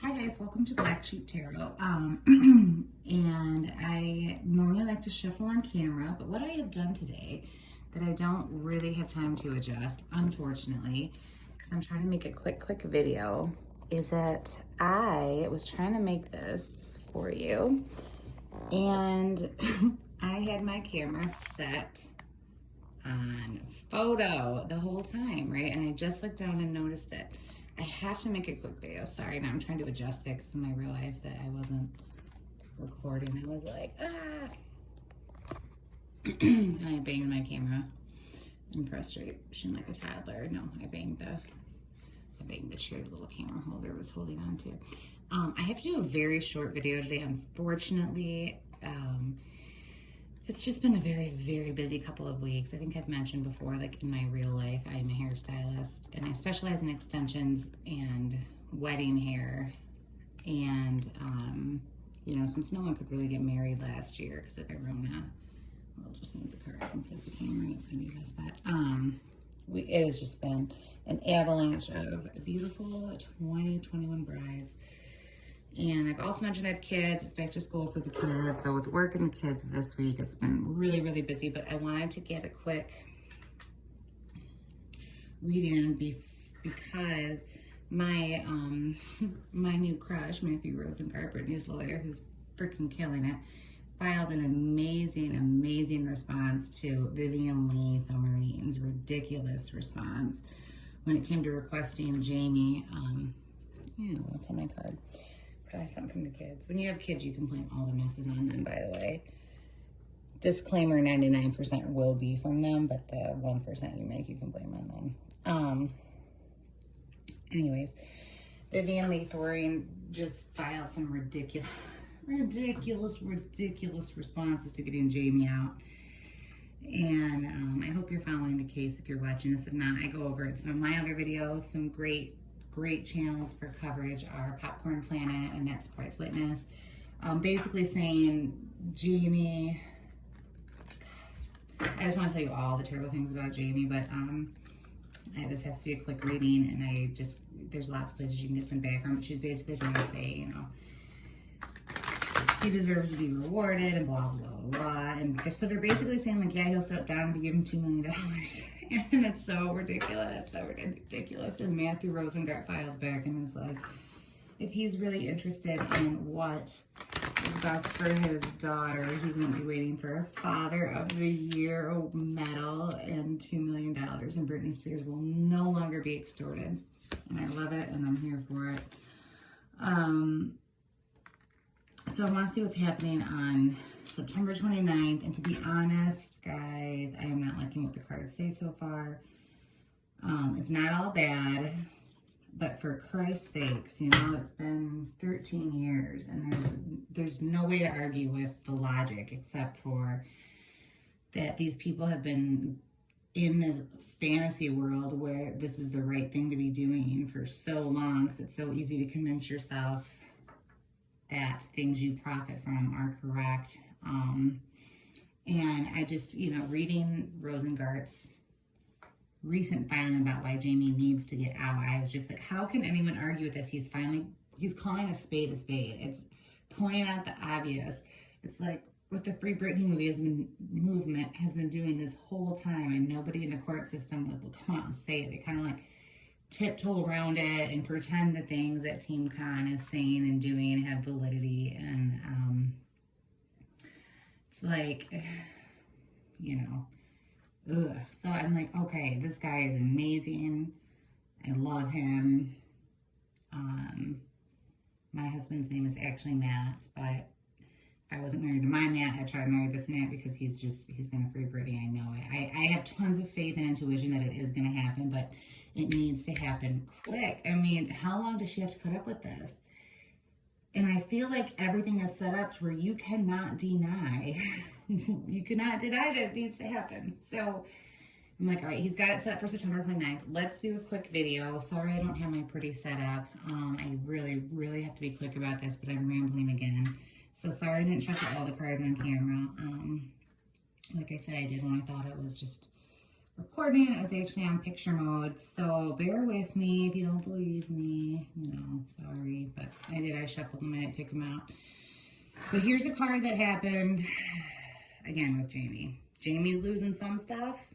Hi guys, welcome to Black Sheep Tarot. And I normally like to shuffle on camera, but what I have done today that I don't really have time to adjust, unfortunately, because I'm trying to make a quick video, is that I was trying to make this for you, and I had my camera set on photo the whole time, right? And I just looked down and noticed it. I have to make a quick video. Sorry, now I'm trying to adjust it because then I realized that I wasn't recording. I was like, and I banged my camera in frustration like a toddler. No, I banged the chair the little camera holder was holding on to. I have to do a very short video today, unfortunately. It's just been a very busy couple of weeks. I think I've mentioned before, like in my real life, I am a hairstylist and I specialize in extensions and wedding hair. And, you know, since no one could really get married last year because of Corona, I'll just move the cards instead of the camera. It's going to be my spot. It has just been an avalanche of beautiful 2021 brides. And I've also mentioned I have kids. It's back to school for the kids. So with work and the kids this week, it's been really busy. But I wanted to get a quick reading in because my my new crush, Matthew Rosengardt, Britney's lawyer, who's freaking killing it, filed an amazing response to Vivian Lee Thornton's ridiculous response when it came to requesting Jamie. What's on my card? Probably something from the kids. When you have kids, you can blame all the messes on them, by the way. Disclaimer, 99% will be from them, but the 1% you make, you can blame on them. Anyways, Vivian Lee Thornton just filed some ridiculous responses to getting Jamie out. And I hope you're following the case if you're watching this. If not, I go over it in some of my other videos. Some great channels for coverage are Popcorn Planet and Matt Surprise Witness. Basically saying, Jamie, I just want to tell you all the terrible things about Jamie, but this has to be a quick reading, and there's lots of places you can get some background, but she's basically trying to say, you know, he deserves to be rewarded and blah blah. And so they're basically saying, like, yeah, he'll sit down and give him $2 million. And it's so ridiculous. And Matthew Rosengardt files back and is like, if he's really interested in what is best for his daughter, he won't be waiting for a Father of the Year medal and $2 million. And Britney Spears will no longer be extorted. And I love it, and I'm here for it. So I want to see what's happening on September 29th. And to be honest, guys, I am not liking what the cards say so far. It's not all bad, but for Christ's sakes, you know, it's been 13 years and there's no way to argue with the logic except for that these people have been in this fantasy world where this is the right thing to be doing for so long, because it's so easy to convince yourself that things you profit from are correct. And I just, you know, reading Rosengardt's recent filing about why Jamie needs to get out, I was just like, how can anyone argue with this? He's calling a spade a spade. It's pointing out the obvious. It's like what the Free Britney movement has been doing this whole time, and nobody in the court system will come out and say it. They kind of like tiptoe around it and pretend the things that Team Khan is saying and doing have validity. And it's like, you know, ugh. So I'm like, okay, this guy is amazing. I love him. My husband's name is actually Matt, but if I wasn't married to my Matt, I'd try to marry this Matt because he's going to free Britney. I know it. I have tons of faith and intuition that it is going to happen, but it needs to happen quick. I mean, how long does she have to put up with this? And I feel like everything is set up to where you cannot deny, that it needs to happen. So I'm like, all right, he's got it set for September 29th. Let's do a quick video. Sorry I don't have my pretty set up. I really have to be quick about this, but I'm rambling again. So sorry I didn't check all the cards on camera. Like I said, I did when I thought it was just recording. I was actually on picture mode, so bear with me if you don't believe me. You know, sorry, but I shuffled them, I didn't pick them out. But here's a card that happened, again, with Jamie. Jamie's losing some stuff,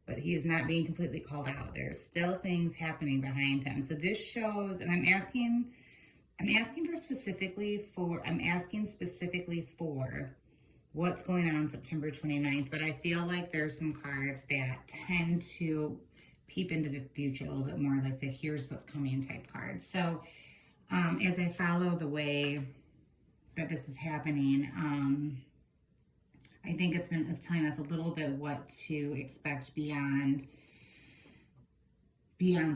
but he is not being completely called out. There's still things happening behind him. So this shows, and I'm asking specifically for what's going on September 29th, but I feel like there's some cards that tend to peep into the future a little bit more, like the here's what's coming type cards. So as I follow the way that this is happening, I think it's telling us a little bit what to expect beyond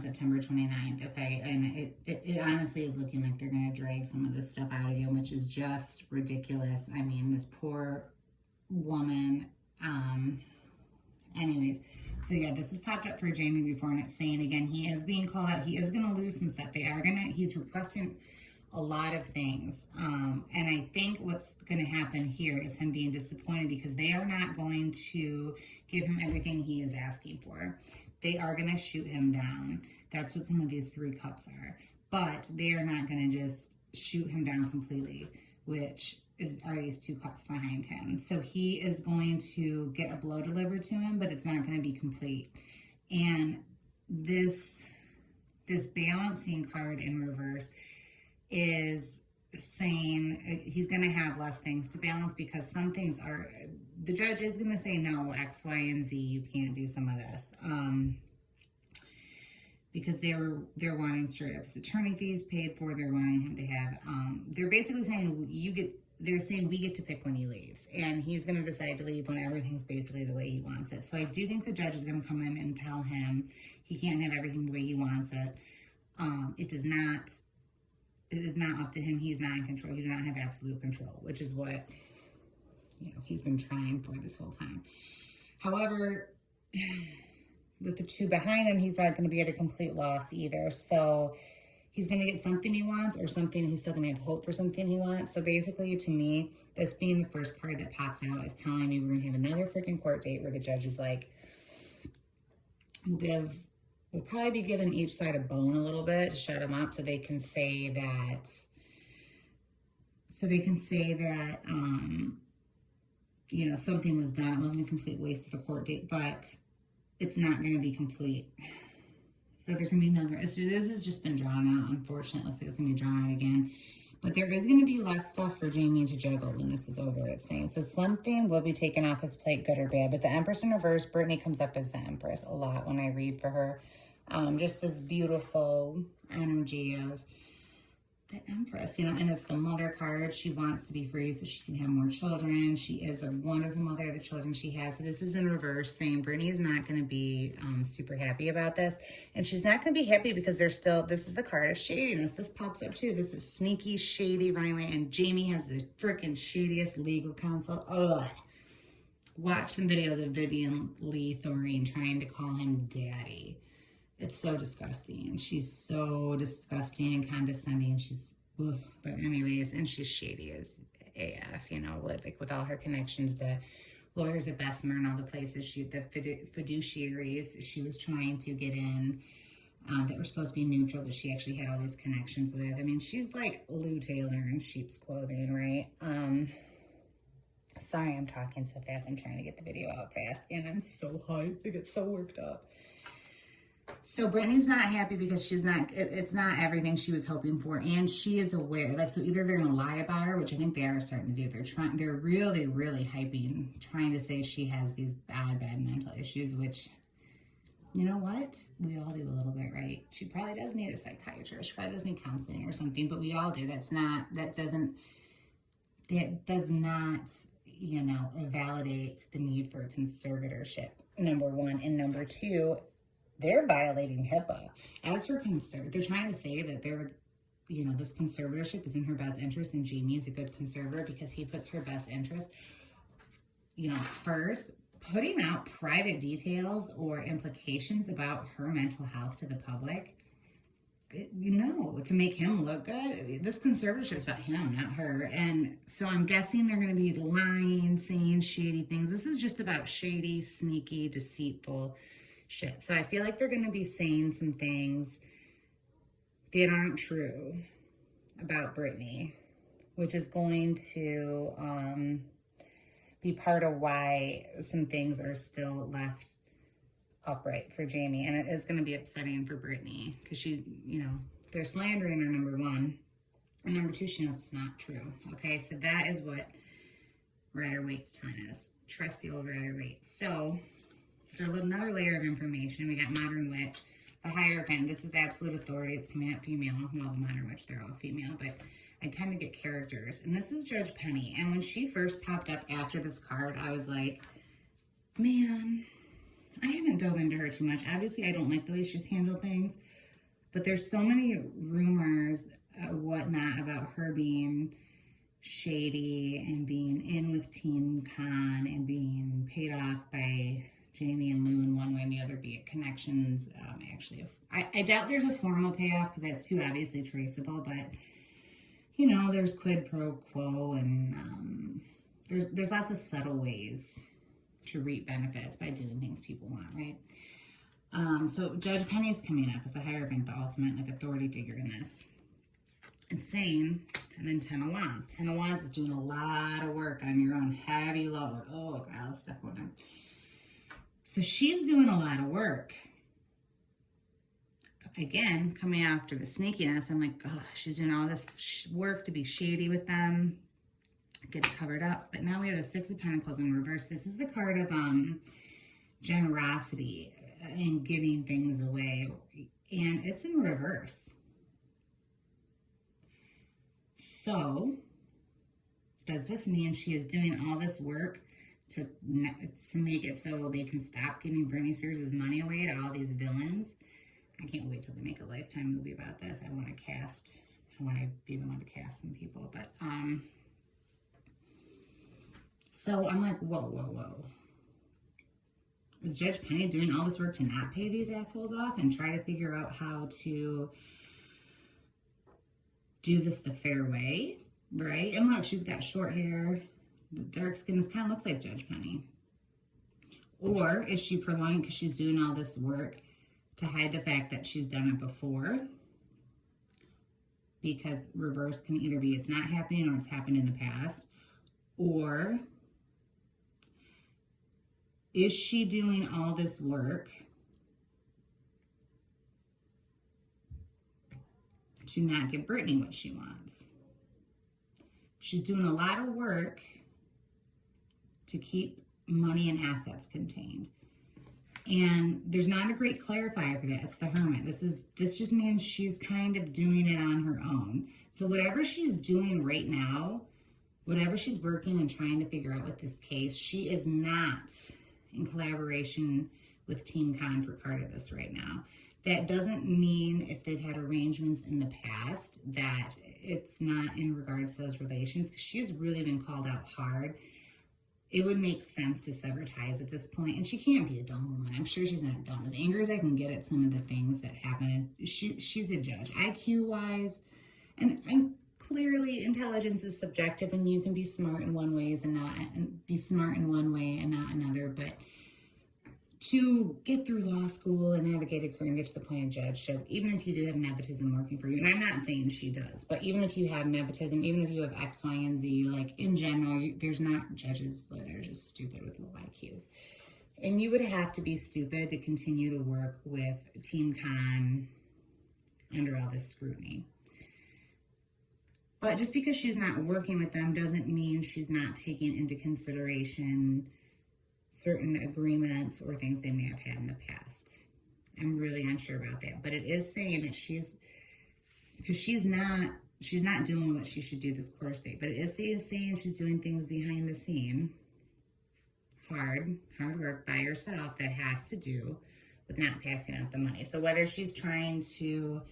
September 29th, okay? And it honestly is looking like they're going to drag some of this stuff out of you, which is just ridiculous. I mean, this poor woman. Anyways, so yeah, this has popped up for Jamie before, and it's saying, again, he is being called out. He is going to lose some stuff. He's requesting a lot of things. And I think what's going to happen here is him being disappointed because they are not going to give him everything he is asking for. They are going to shoot him down. That's what some of these 3 cups are. But they are not going to just shoot him down completely, which are these 2 cups behind him. So he is going to get a blow delivered to him, but it's not going to be complete. And this balancing card in reverse is saying he's going to have less things to balance because some things are, the judge is going to say no, X, Y, and Z, you can't do some of this, because they're wanting straight up his attorney fees paid for. They're wanting him to have, they're basically saying they're saying we get to pick when he leaves, and he's going to decide to leave when everything's basically the way he wants it. So I do think the judge is going to come in and tell him he can't have everything the way he wants it. It is not up to him. He's not in control. You do not have absolute control, which is what, he's been trying for this whole time. However, with the 2 behind him, he's not going to be at a complete loss either. So he's going to get something he wants, or something he's still going to have hope for something he wants. So basically, to me, this being the first card that pops out is telling me we're going to have another freaking court date where the judge is like, we'll probably be giving each side a bone a little bit to shut them up, so they can say that, something was done. It wasn't a complete waste of a court date, but it's not going to be complete. So there's going to be another, this has just been drawn out, unfortunately. Looks like it's going to be drawn out again. But there is going to be less stuff for Jamie to juggle when this is over, it's saying. So something will be taken off his plate, good or bad. But the Empress in reverse, Britney comes up as the Empress a lot when I read for her. Just this beautiful energy of the Empress, and it's the mother card. She wants to be free so she can have more children. She is a wonderful mother of the children she has. So this is in reverse, saying Brittany is not going to be super happy about this. And she's not going to be happy because this is the card of shadiness. This pops up too. This is sneaky, shady, running away. And Jamie has the freaking shadiest legal counsel. Ugh. Watch some videos of Vivian Lee Thoreen trying to call him daddy. It's so disgusting. She's so disgusting and condescending. Ugh. But anyways, and she's shady as AF, with all her connections to lawyers at Bessemer and all the places the fiduciaries she was trying to get in that were supposed to be neutral, but she actually had all these connections with. I mean, she's like Lou Taylor in sheep's clothing, right? Sorry, I'm talking so fast. I'm trying to get the video out fast, and I'm so hyped. I get so worked up. So Brittany's not happy because it's not everything she was hoping for, and she is aware. So either they're gonna lie about her, which I think they are starting to do. They're really, really trying to say she has these bad mental issues, which, you know what? We all do a little bit, right? She probably does need a psychiatrist. She probably does need counseling or something, but we all do. That does not, validate the need for a conservatorship, number one. And number two, they're violating HIPAA. As for they're trying to say that this conservatorship is in her best interest, and Jamie is a good conservator because he puts her best interest, first. Putting out private details or implications about her mental health to the public to make him look good. This conservatorship is about him, not her. And so I'm guessing they're going to be lying, saying shady things. This is just about shady, sneaky, deceitful shit. So I feel like they're going to be saying some things that aren't true about Britney, which is going to be part of why some things are still left upright for Jamie, and it is going to be upsetting for Britney because she, they're slandering her, number one, and number two, she knows it's not true. Okay, so that is what Rider-Waite's telling us. Trusty old Rider-Waite. So for another layer of information, we got Modern Witch, the Hierophant. This is absolute authority. It's coming up female. Well, the Modern Witch, they're all female, but I tend to get characters, and this is Judge Penny. And when she first popped up after this card, I was like, man, I haven't dove into her too much. Obviously, I don't like the way she's handled things, but there's so many rumors, whatnot, about her being shady and being in with Team Con and being paid off by Jamie and Lou in one way and the other, be it connections. Actually, I doubt there's a formal payoff because that's too obviously traceable, but, there's quid pro quo, and there's lots of subtle ways to reap benefits by doing things people want, right? So Judge Penny's coming up as a Hierophant, the ultimate authority figure in this. It's saying, and then Ten of Wands. Ten of Wands is doing a lot of work on your own heavy load. Oh, God, let's step on him. So she's doing a lot of work. Again, coming after the sneakiness, I'm like, oh, she's doing all this work to be shady with them, get it covered up. But now we have the Six of Pentacles in reverse. This is the card of generosity and giving things away, and it's in reverse. So does this mean she is doing all this work to make it so they can stop giving Britney Spears' money away to all these villains? I can't wait till they make a Lifetime movie about this. I want to be the one to cast some people, but so I'm like, whoa. Is Judge Penny doing all this work to not pay these assholes off and try to figure out how to do this the fair way, right? And look, she's got short hair, the dark skin. This kind of looks like Judge Penny. Or is she prolonging because she's doing all this work to hide the fact that she's done it before? Because reverse can either be it's not happening or it's happened in the past. Or is she doing all this work to not give Britney what she wants? She's doing a lot of work to keep money and assets contained. And there's not a great clarifier for that. It's the Hermit. This just means she's kind of doing it on her own. So whatever she's doing right now, whatever she's working and trying to figure out with this case, she is not in collaboration with Team Con for part of this right now. That doesn't mean if they've had arrangements in the past that it's not in regards to those relations, because she's really been called out hard. It would make sense to sever ties at this point, and she can't be a dumb woman. I'm sure she's not dumb. As angry as I can get at some of the things that happen, she's a judge. IQ-wise, and clearly intelligence is subjective, and you can be smart in one way and be smart in one way and not another, but to get through law school and navigate a career and get to the point of judgeship, even if you do have nepotism working for you, and I'm not saying she does, but even if you have nepotism, even if you have X, Y, and Z, like in general, there's not judges that are just stupid with low IQs. And you would have to be stupid to continue to work with Team Con under all this scrutiny. But just because she's not working with them doesn't mean she's not taking into consideration certain agreements or things they may have had in the past. I'm really unsure about that, but it is saying that she's not doing what she should do this course date, but it is saying she's doing things behind the scene, hard work by herself that has to do with not passing out the money. So whether she's trying to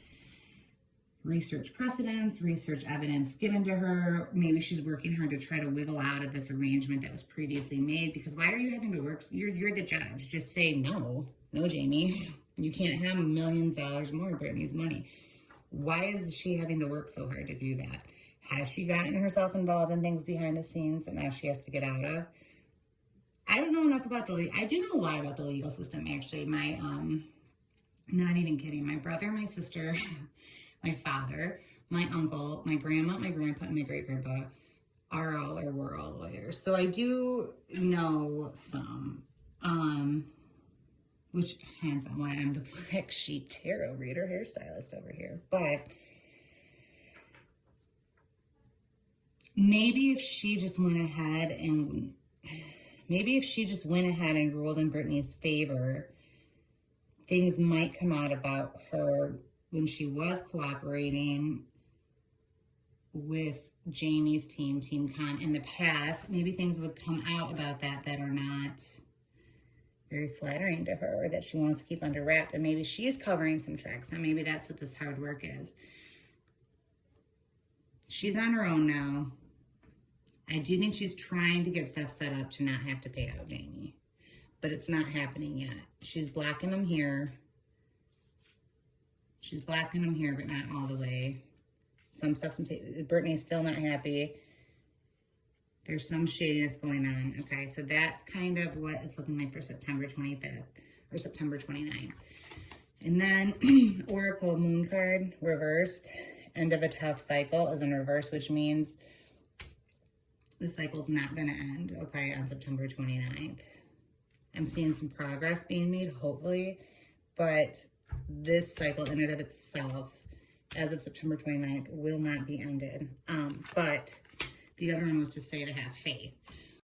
research precedents, research evidence given to her. Maybe she's working hard to try to wiggle out of this arrangement that was previously made, because why are you having to work? You're the judge. Just say no, Jamie. You can't have millions of dollars more of Britney's money. Why is she having to work so hard to do that? Has she gotten herself involved in things behind the scenes that now she has to get out of? I don't know enough about I do know a lot about the legal system, actually. My, not even kidding, my brother, my sister, my father, my uncle, my grandma, my grandpa, and my great-grandpa were all lawyers. So I do know some, which hands on why I'm the Black Sheep Tarot reader hairstylist over here. But maybe if she just went ahead and ruled in Britney's favor, things might come out about her when she was cooperating with Jamie's team, Team Con, in the past. Maybe things would come out about that are not very flattering to her, that she wants to keep under wrap, and maybe she's covering some tracks. Now, maybe that's what this hard work is. She's on her own now. I do think she's trying to get stuff set up to not have to pay out Jamie, but it's not happening yet. She's blocking him here. She's blocking him here, but not all the way. Some stuff, Britney's still not happy. There's some shadiness going on. Okay, so that's kind of what it's looking like for September 25th or September 29th. And then Oracle Moon card reversed. End of a tough cycle is in reverse, which means the cycle's not going to end, okay, on September 29th. I'm seeing some progress being made, hopefully, but this cycle in and of itself, as of September 29th, will not be ended. But the other one was to say to have faith.